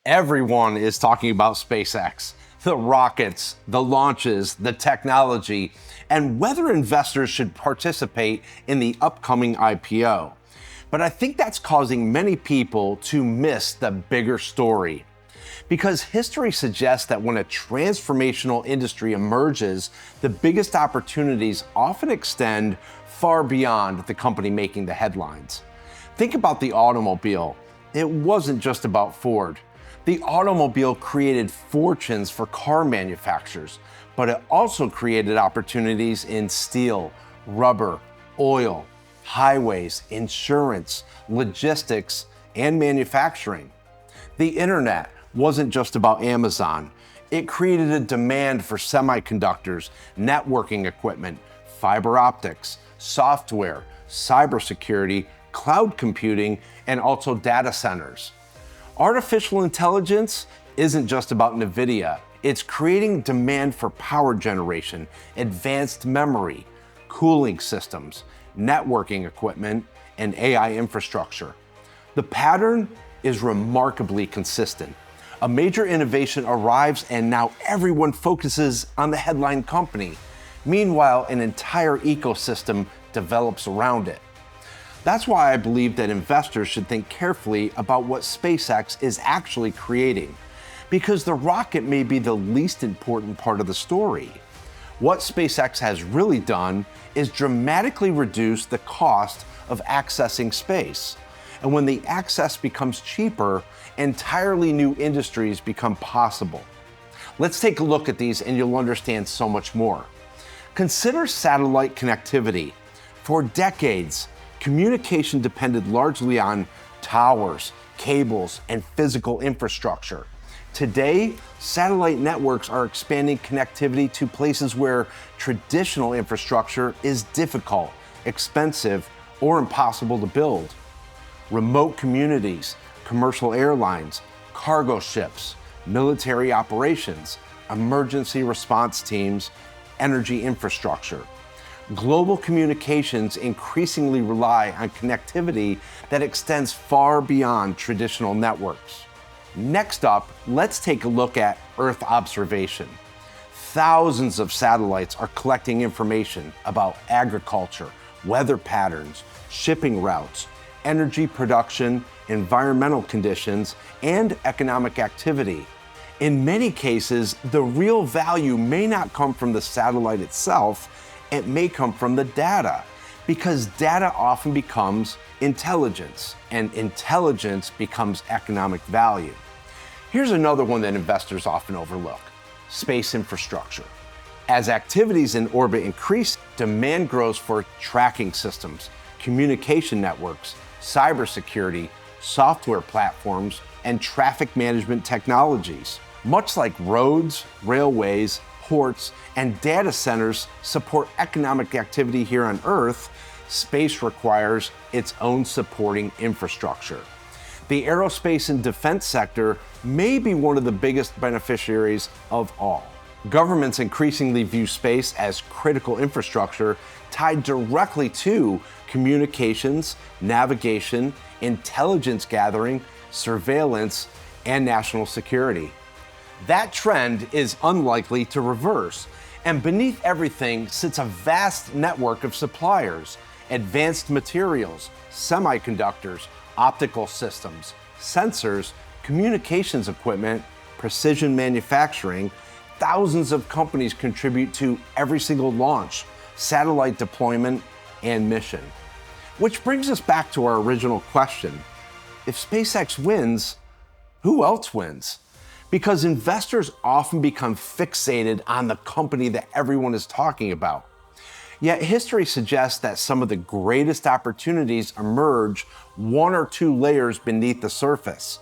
Everyone is talking about SpaceX, the rockets, the launches, the technology, and whether investors should participate in the upcoming IPO. But I think that's causing many people to miss the bigger story. Because history suggests that when a transformational industry emerges, the biggest opportunities often extend far beyond the company making the headlines. Think about the automobile. It wasn't just about Ford. The automobile created fortunes for car manufacturers, but it also created opportunities in steel, rubber, oil, highways, insurance, logistics, and manufacturing. The internet wasn't just about Amazon. It created a demand for semiconductors, networking equipment, fiber optics, software, cybersecurity, cloud computing, and also data centers. Artificial intelligence isn't just about NVIDIA. It's creating demand for power generation, advanced memory, cooling systems, networking equipment, and AI infrastructure. The pattern is remarkably consistent. A major innovation arrives and now everyone focuses on the headline company. Meanwhile, an entire ecosystem develops around it. That's why I believe that investors should think carefully about what SpaceX is actually creating, because the rocket may be the least important part of the story. What SpaceX has really done is dramatically reduce the cost of accessing space. And when the access becomes cheaper, entirely new industries become possible. Let's take a look at these and you'll understand so much more. Consider satellite connectivity. For decades, communication depended largely on towers, cables, and physical infrastructure. Today, satellite networks are expanding connectivity to places where traditional infrastructure is difficult, expensive, or impossible to build. Remote communities, commercial airlines, cargo ships, military operations, emergency response teams, energy infrastructure. Global communications increasingly rely on connectivity that extends far beyond traditional networks. Next up, let's take a look at Earth observation. Thousands of satellites are collecting information about agriculture, weather patterns, shipping routes, energy production, environmental conditions, and economic activity. In many cases, the real value may not come from the satellite itself. It may come from the data, because data often becomes intelligence, and intelligence becomes economic value. Here's another one that investors often overlook: space infrastructure. As activities in orbit increase, demand grows for tracking systems, communication networks, cybersecurity, software platforms, and traffic management technologies. Much like roads, railways, ports, and data centers support economic activity here on Earth, space requires its own supporting infrastructure. The aerospace and defense sector may be one of the biggest beneficiaries of all. Governments increasingly view space as critical infrastructure tied directly to communications, navigation, intelligence gathering, surveillance, and national security. That trend is unlikely to reverse, and beneath everything sits a vast network of suppliers, advanced materials, semiconductors, optical systems, sensors, communications equipment, precision manufacturing. Thousands of companies contribute to every single launch, satellite deployment, and mission. Which brings us back to our original question: if SpaceX wins, who else wins? Because investors often become fixated on the company that everyone is talking about. Yet history suggests that some of the greatest opportunities emerge one or two layers beneath the surface.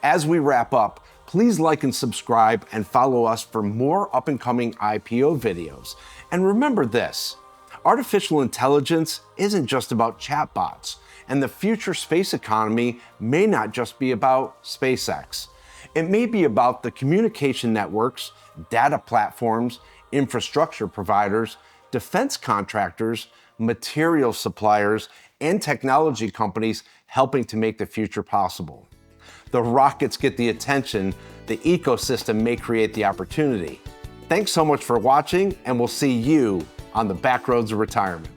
As we wrap up, please like and subscribe and follow us for more up-and-coming IPO videos. And remember this: artificial intelligence isn't just about chatbots, and the future space economy may not just be about SpaceX. It may be about the communication networks, data platforms, infrastructure providers, defense contractors, material suppliers, and technology companies helping to make the future possible. the rockets get the attention, the ecosystem may create the opportunity. Thanks so much for watching, and we'll see you on the back roads of retirement.